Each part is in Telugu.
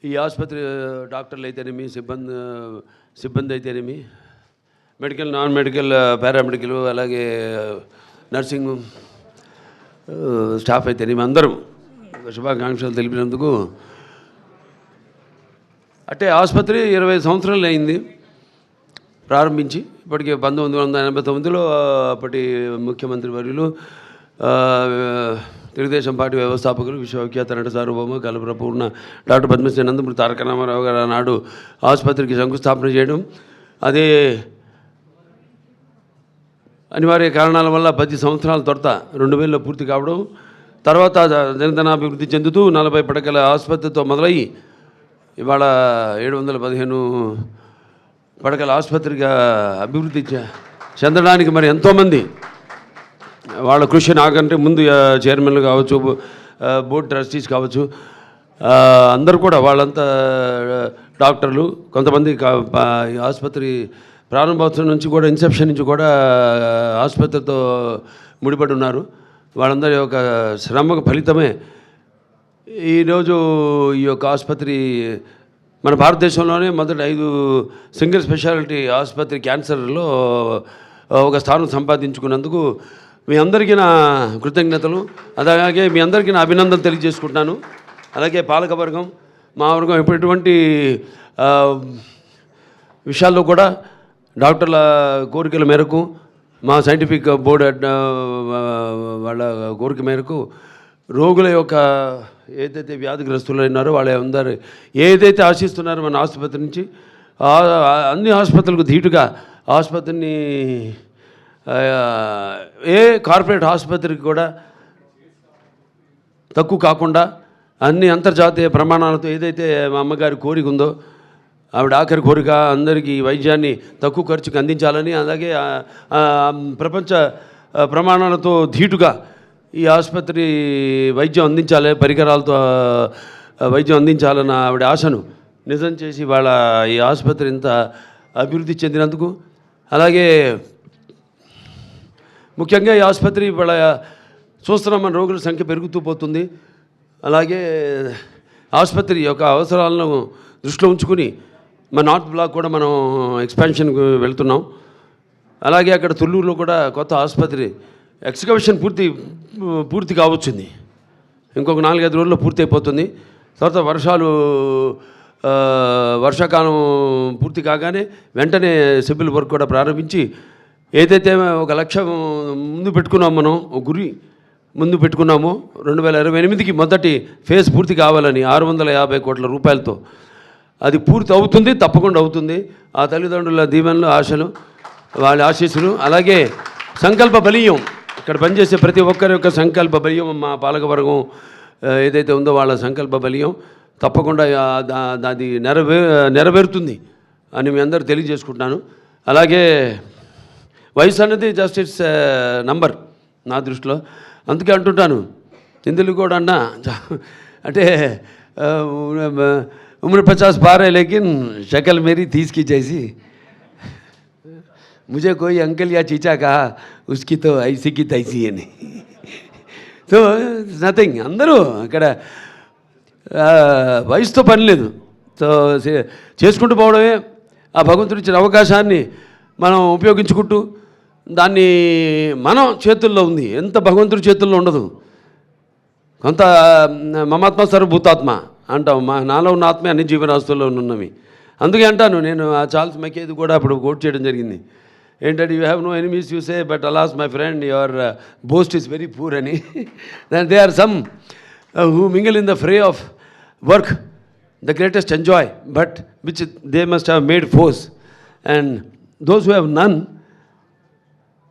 ఈ ఆసుపత్రి డాక్టర్లు అయితేనేమి సిబ్బంది అయితేనేమి మెడికల్ నాన్ మెడికల్ పారామెడికల్ అలాగే నర్సింగ్ స్టాఫ్ అయితేనేమి అందరం శుభాకాంక్షలు తెలిపినందుకు. అంటే ఆసుపత్రి 20 సంవత్సరాలు అయింది ప్రారంభించి. ఇప్పటికే 1989లో అప్పటి ముఖ్యమంత్రి వర్యులు తెలుగుదేశం పార్టీ వ్యవస్థాపకులు విశ్వవిఖ్యాత నట సార్వభౌమ కలప్రపూర్ణ డాక్టర్ పద్మశ్రీ నందమూరి తారక రామారావు గారు ఆనాడు ఆసుపత్రికి శంకుస్థాపన చేయడం, అదే అనివార్య కారణాల వల్ల 10 సంవత్సరాల తర్వాత 2000లో పూర్తి కావడం, తర్వాత దినదినాభివృద్ధి చెందుతూ 40 పడకల ఆసుపత్రితో మొదలయ్యి ఇవాళ 715 పడకల ఆసుపత్రిగా అభివృద్ధి చెందడానికి మరి ఎంతోమంది వాళ్ళ కృషి నాకంటే ముందు చైర్మన్లు కావచ్చు, బోర్డు ట్రస్టీస్ కావచ్చు, అందరూ కూడా వాళ్ళంతా డాక్టర్లు, కొంతమంది ఆసుపత్రి ప్రారంభోత్సవం నుంచి కూడా ఇన్సెప్షన్ నుంచి కూడా ఆసుపత్రితో ముడిపడి ఉన్నారు. వాళ్ళందరి యొక్క శ్రమకు ఫలితమే ఈరోజు ఈ యొక్క ఆసుపత్రి మన భారతదేశంలోనే మొదటి 5 సింగిల్ స్పెషాలిటీ ఆసుపత్రి క్యాన్సర్లో ఒక స్థానం సంపాదించుకున్నందుకు మీ అందరికీ నా కృతజ్ఞతలు, అలాగే మీ అందరికీ నా అభినందనలు తెలియజేసుకుంటున్నాను. అలాగే పాలకవర్గం, మా వర్గం ఎటువంటి విషయాల్లో కూడా డాక్టర్ల కోరికల మేరకు, మా సైంటిఫిక్ బోర్డు వాళ్ళ కోరిక మేరకు రోగుల యొక్క ఏదైతే వ్యాధిగ్రస్తులు ఉన్నారో వాళ్ళ అందరూ ఏదైతే ఆశిస్తున్నారో మన ఆసుపత్రి నుంచి, అన్ని ఆసుపత్రులకు ధీటుగా ఆసుపత్రిని ఏ కార్పొరేట్ ఆసుపత్రికి కూడా తక్కువ కాకుండా అన్ని అంతర్జాతీయ ప్రమాణాలతో ఏదైతే మా అమ్మగారి కోరిక ఉందో, ఆవిడ ఆఖరి కోరిక అందరికీ వైద్యాన్ని తక్కువ ఖర్చుకు అందించాలని, అలాగే ప్రపంచ ప్రమాణాలతో ధీటుగా ఈ ఆసుపత్రి వైద్యం అందించాలి, పరికరాలతో వైద్యం అందించాలన్న ఆవిడ ఆశను నిజం చేసి వాళ్ళ ఈ ఆసుపత్రి ఇంత అభివృద్ధి చెందినందుకు, అలాగే ముఖ్యంగా ఈ ఆసుపత్రి వాళ్ళ చూస్తున్నాం మన రోగుల సంఖ్య పెరుగుతూ పోతుంది. అలాగే ఆసుపత్రి యొక్క అవసరాలను దృష్టిలో ఉంచుకుని మన నార్త్ బ్లాక్ కూడా మనం ఎక్స్పాన్షన్కి వెళ్తున్నాం. అలాగే అక్కడ తుళ్ళూరులో కూడా కొత్త ఆసుపత్రి ఎక్స్కవేషన్ పూర్తి కావచ్చుంది. ఇంకొక 4-5 రోజుల్లో పూర్తి అయిపోతుంది. తర్వాత వర్షాకాలం పూర్తి కాగానే వెంటనే సివిల్ వర్క్ కూడా ప్రారంభించి ఏదైతే ఒక లక్ష్యం ముందు పెట్టుకున్నాం, మనం ఒక గురి ముందు పెట్టుకున్నామో 2028కి మొదటి ఫేజ్ పూర్తి కావాలని 650 కోట్ల రూపాయలతో అది పూర్తి అవుతుంది, తప్పకుండా అవుతుంది. ఆ తల్లిదండ్రుల దీవెనలు, ఆశలు, వాళ్ళ ఆశీస్సులు, అలాగే సంకల్ప బలీయం, ఇక్కడ పనిచేసే ప్రతి ఒక్కరి యొక్క సంకల్ప బలీయం, మా పాలకవర్గం ఏదైతే ఉందో వాళ్ళ సంకల్ప బలీయం తప్పకుండా అది నెరవేరుతుంది అని మీ అందరూ తెలియజేసుకుంటున్నాను. అలాగే వయసు అన్నది జస్ట్ ఇట్స్ నంబర్ నా దృష్టిలో. అందుకే అంటుంటాను, హిందువులు కూడా అన్నా అంటే उम्र 50 पार है लेकिन शक्ल मेरी 30 की जैसी, मुझे कोई अंकल या चीचा कहा उसकी तो ऐसी की तैसी है नहीं. సో నథింగ్, అందరూ అక్కడ వయసుతో పని లేదు. సో చేసుకుంటూ పోవడమే, ఆ భగవంతుడు ఇచ్చిన అవకాశాన్ని మనం ఉపయోగించుకుంటూ దాన్ని మనం చేతుల్లో ఉంది, ఎంత భగవంతుడి చేతుల్లో ఉండదు. కొంత మమాత్మ సర్వభూతాత్మ అంటాం, మా నాలో ఉన్న ఆత్మే అన్ని జీవరాశుల్లో ఉన్నవి. అందుకే అంటాను నేను, ఆ చార్ల్స్ మెకేది కూడా అప్పుడు కోట్ చేయడం జరిగింది. ఏంటంటే, you have no enemies you say but alas my friend your boast is very poor అని. They are some who mingle in the fray of work the greatest enjoy but which they must have made force, and those who have none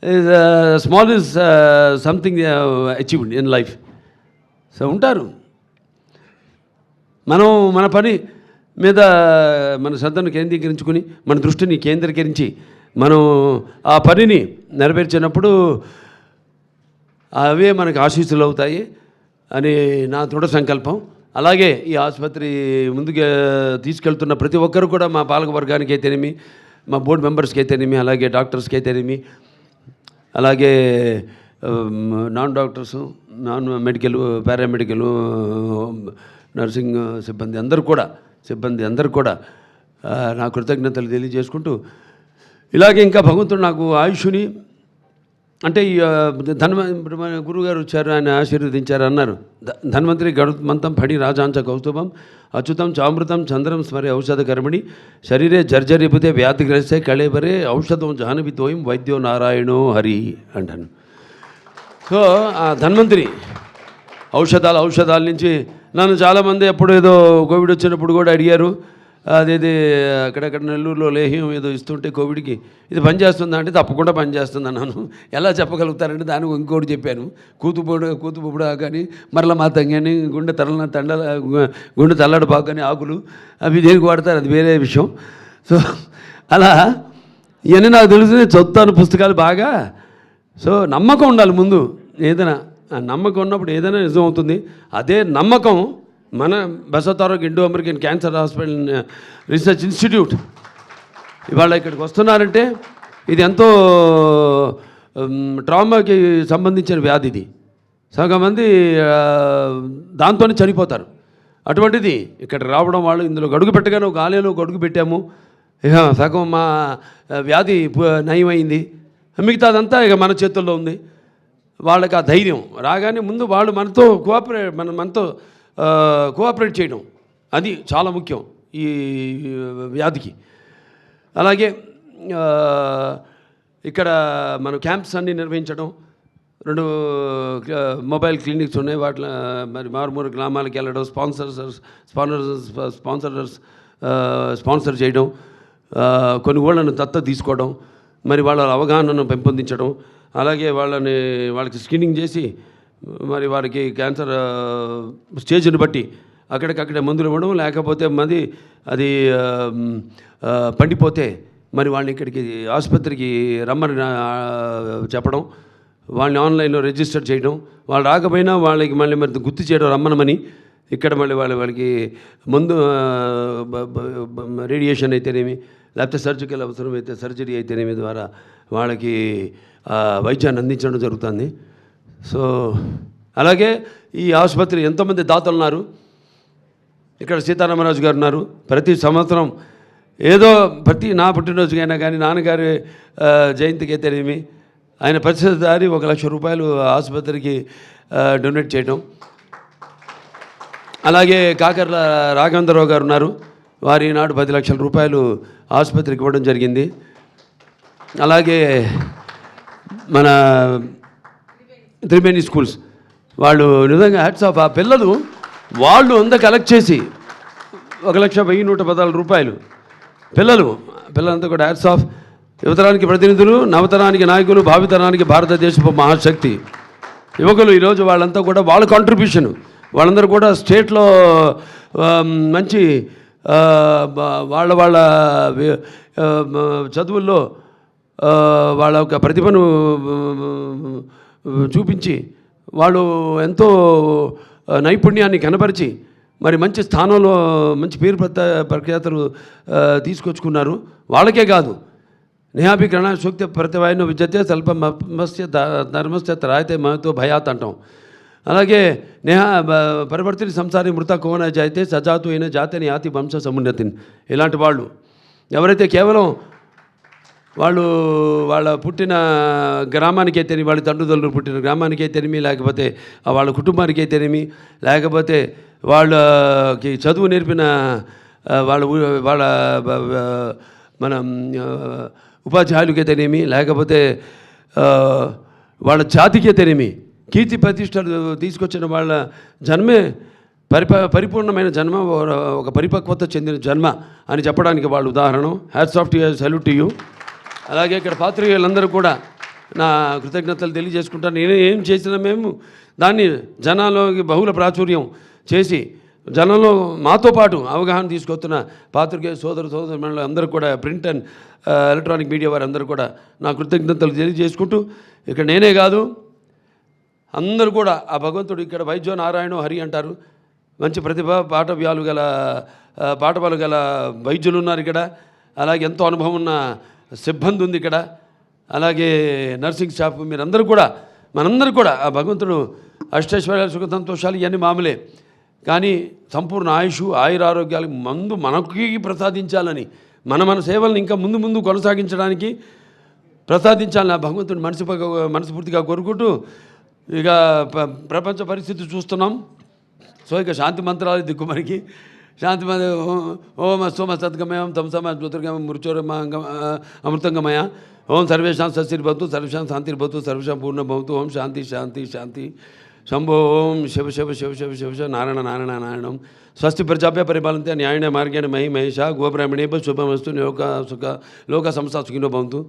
is small is something they have achieved in life. So ఉంటారు. మనం మన పని మీద మన శ్రద్ధను కేంద్రీకరించుకుని, మన దృష్టిని కేంద్రీకరించి మనం ఆ పనిని నెరవేర్చినప్పుడు అవే మనకు ఆశీస్సులు అవుతాయి అని నా దృఢ సంకల్పం. అలాగే ఈ ఆసుపత్రి ముందుకు తీసుకెళ్తున్న ప్రతి ఒక్కరు కూడా, మా పాలక వర్గానికి అయితేనేమి, మా బోర్డు మెంబర్స్కి అయితేనేమి, అలాగే డాక్టర్స్కి అయితేనేమి, అలాగే non doctors, non medical, paramedical, nursing సిబ్బంది అందరూ కూడా సిబ్బంది అందరూ కూడా నా కృతజ్ఞతలు తెలియజేసుకుంటూ, ఇలాగే ఇంకా భగవంతుడు నాకు ఆయుష్ని అంటే మన గురువుగారు వచ్చారు, ఆయన ఆశీర్వదించారు అన్నారు. ధన్వంతరి గరుత్మంతం ఫణి రాజాంచ కౌస్తుభం అచ్యుతం చామృతం చంద్రం స్మరే ఔషధ కర్మణి శరీరే జర్జరిపుతే వ్యాధిగ్రస్తే కళేబరే ఔషధం జాహ్నవితోయం వైద్యో నారాయణో హరి అంటాను. సో ఆ ధన్వంతరి ఔషధాల నుంచి నన్ను చాలామంది ఎప్పుడు ఏదో కోవిడ్ వచ్చినప్పుడు కూడా అడిగారు, అదేది అక్కడక్కడ నెల్లూరులో లేహ్యం ఏదో ఇస్తుంటే కోవిడ్కి ఇది పనిచేస్తుందా అంటే తప్పకుండా పనిచేస్తుంది అన్నాను. ఎలా చెప్పగలుగుతారంటే దానికి ఇంకోటి చెప్పాను, కూతుపుడు కానీ మరల మాతం కానీ గుండె తల్లడపాకు కానీ ఆకులు అవి దేనికి వాడతారు, అది వేరే విషయం. సో అలా ఇవన్నీ నాకు తెలిసి చదువుతాను పుస్తకాలు బాగా. సో నమ్మకం ఉండాలి ముందు, ఏదైనా నమ్మకం ఉన్నప్పుడు ఏదైనా నిజం అవుతుంది. అదే నమ్మకం మన Basavatarak Indo American cancer hospital research institute ఇవాళ ఇక్కడికి వస్తున్నారంటే ఇది ఎంతో ట్రామాకి సంబంధించిన వ్యాధి. ఇది సగం మంది దాంతోనే చనిపోతారు. అటువంటిది ఇక్కడ రావడం, వాళ్ళు ఇందులో గడుగు పెట్టగానే ఒక ఆలయంలో గడుగు పెట్టాము, ఇక సగం మా వ్యాధి నయమైంది, మిగతాదంతా ఇక మన చేతుల్లో ఉంది. వాళ్ళకి ఆ ధైర్యం రాగానే ముందు వాళ్ళు మనతో కోఆపరేట్ చేయడం, అది చాలా ముఖ్యం ఈ వ్యాధికి. అలాగే ఇక్కడ మన క్యాంప్స్ అన్నీ నిర్వహించడం, 2 మొబైల్ క్లినిక్స్ ఉన్నాయి, వాటిలో మరి మారుమూల గ్రామాలకు వెళ్ళడం, స్పాన్సర్ చేయడం, కొన్ని ఊళ్ళను దత్తత తీసుకోవడం, మరి వాళ్ళ అవగాహనను పెంపొందించడం, అలాగే వాళ్ళకి స్క్రీనింగ్ చేసి మరి వారికి క్యాన్సర్ స్టేజ్ని బట్టి అక్కడికక్కడే మందులు ఇవ్వడం, లేకపోతే అది పండిపోతే మరి వాళ్ళని ఇక్కడికి ఆసుపత్రికి రమ్మని చెప్పడం, వాళ్ళని ఆన్లైన్లో రిజిస్టర్ చేయడం, వాళ్ళు రాకపోయినా వాళ్ళకి మళ్ళీ మరి గుర్తు చేయడం రమ్మనమని, ఇక్కడ మళ్ళీ వాళ్ళకి ముందు రేడియేషన్ అయితేనేమి, లేకపోతే సర్జికల్ అవసరమైతే సర్జరీ అయితేనేమి ద్వారా వాళ్ళకి వైద్యాన్ని అందించడం జరుగుతుంది. సో అలాగే ఈ ఆసుపత్రి ఎంతోమంది దాతలు ఉన్నారు. ఇక్కడ సీతారామరాజు గారు ఉన్నారు. ప్రతి సంవత్సరం ఏదో నా పుట్టినరోజుకైనా కానీ నాన్నగారి జయంతికి అయితేనేమి ఆయన ప్రతిసారి 1 లక్ష రూపాయలు ఆసుపత్రికి డొనేట్ చేయడం. అలాగే కాకర్ల రాఘవేంద్రరావు గారు ఉన్నారు. వారి నాడు 10 లక్షల రూపాయలు ఆసుపత్రికి ఇవ్వడం జరిగింది. అలాగే మన త్రివేణి స్కూల్స్ వాళ్ళు నిజంగా హ్యాట్స్ ఆఫ్. ఆ పిల్లలు వాళ్ళు కలెక్ట్ చేసి 1,10,114 రూపాయలు పిల్లలంతా కూడా హ్యాట్స్ ఆఫ్. యువతరానికి ప్రతినిధులు, నవతరానికి నాయకులు, భావితరానికి భారతదేశపు మహాశక్తి యువకులు. ఈరోజు వాళ్ళంతా కూడా వాళ్ళ కాంట్రిబ్యూషన్, వాళ్ళందరూ కూడా స్టేట్లో మంచి వాళ్ళ చదువుల్లో వాళ్ళ యొక్క ప్రతిభను చూపించి వాళ్ళు ఎంతో నైపుణ్యాన్ని కనపరిచి మరి మంచి స్థానంలో మంచి పేరు ప్రఖ్యాతలు తీసుకొచ్చుకున్నారు. వాళ్ళకే కాదు, నేహాభికరణ సూక్తి ప్రతివాయన విద్యతే స్వల్పమస్య ధర్మస్య త్రాయతే మహతో భయాత్ అంటాం. అలాగే పరివర్తిని సంసారి మృత కోన జాయితే సజాతు అయిన జాతిని యాతి వంశ సమున్నతిని. ఇలాంటి వాళ్ళు ఎవరైతే కేవలం వాళ్ళ పుట్టిన గ్రామానికి అయితేనేమి, వాళ్ళ తండ్రులు పుట్టిన గ్రామానికి అయితేనేమి, లేకపోతే వాళ్ళ కుటుంబానికి అయితేనేమి, లేకపోతే వాళ్ళకి చదువు నేర్పిన వాళ్ళ మన ఉపాధ్యాయులకి అయితేనేమి, లేకపోతే వాళ్ళ జాతికి అయితేనేమి కీర్తి ప్రతిష్టలు తీసుకొచ్చిన వాళ్ళ జన్మే పరిపూర్ణమైన జన్మ, ఒక పరిపక్వత చెందిన జన్మ అని చెప్పడానికి వాళ్ళు ఉదాహరణ. Hats off to you, salute to you. అలాగే ఇక్కడ పాత్రికేయులందరూ కూడా నా కృతజ్ఞతలు తెలియజేసుకుంటాను. నేను ఏం చేసినా మేము దాన్ని జనాల్లోకి బహుళ ప్రాచుర్యం చేసి జనంలో మాతో పాటు అవగాహన తీసుకొస్తున్న పాత్రికేయ సోదరుమణులు అందరూ కూడా, ప్రింట్ అండ్ ఎలక్ట్రానిక్ మీడియా వారందరూ కూడా నా కృతజ్ఞతలు తెలియజేసుకుంటూ, ఇక్కడ నేనే కాదు అందరూ కూడా ఆ భగవంతుడు ఇక్కడ వైద్యో నారాయణో హరి అంటారు. మంచి ప్రతిభ పాఠబలు గల వైద్యులు ఉన్నారు ఇక్కడ. అలాగే ఎంతో అనుభవం ఉన్న సిబ్బంది ఉంది ఇక్కడ. అలాగే నర్సింగ్ స్టాఫ్, మీరందరూ కూడా మనందరూ కూడా ఆ భగవంతుడు అష్టైశ్వర్యాలు సుఖ సంతోషాలు ఇవన్నీ మామూలే. కానీ సంపూర్ణ ఆయుష్ ఆయురారోగ్యాలకు మందు మనకి ప్రసాదించాలని మన సేవలను ఇంకా ముందు ముందు కొనసాగించడానికి ప్రసాదించాలని ఆ భగవంతుని మనస్ఫూర్తిగా కోరుకుంటూ ఇక ప్రపంచ పరిస్థితి చూస్తున్నాం. సో ఇక శాంతి మంత్రాలు దిక్కు మనకి శాంతి ఓం సోమ సద్గమయం తమసమ జ్యోతిర్గమయం మృత్యోరమ అమృతంగమయ ఓం సర్వేషాం సస్తిర్భవతు సర్వేషాం శాంతిర్భవతు సర్వేషాం పూర్ణభవతు ఓం శాంతి శాంతి శాంతి శంభో ఓం శివ శివ శివ శివ శివ శివ నారాయణ నారాయణ నారాయణం స్వస్తి ప్రజాభ్య పరిపాలంతే న్యాయణ మార్గేణ మహి మహేష గోబ్రాహ్మణేభ శుభమస్తు లోక సంస్థ సుఖినో భవంతు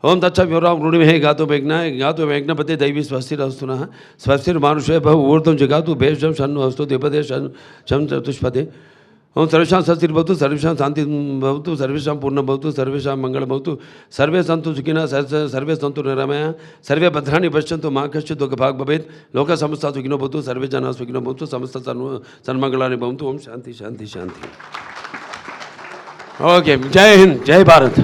ఓం తచ్చ వివరాం రుణిమే గాతో వైజ్ఞపతే దైవీ స్వస్తిరస్తున స్వస్తిర్మానుషే భవ ఊర్ధ్వం జగాతు భేషం షన్ను అస్తు ద్విపదే శం చతుష్పదే ఓం సర్వేషాం సస్తిర్భవతు సర్వేషాం శాంతి భవతు సర్వేషాం పూర్ణభవతు సర్వేషాం మంగళభవతు సర్వే సంతు సుఖినః సర్వే సంతు నిరామయः సర్వే భద్రాణి పశ్యంతు మా కశ్చిత్ దుఃఖభాగ్ భవేత్ లోక సమస్త సుఖినో భవతు సర్వే జనాః సుఖినో భవంతు సమస్త సన్మంగళాని భవంతు ఓం శాంతి శాంతి శాంతి. ఓకే, జై హింద్, జై భారత్.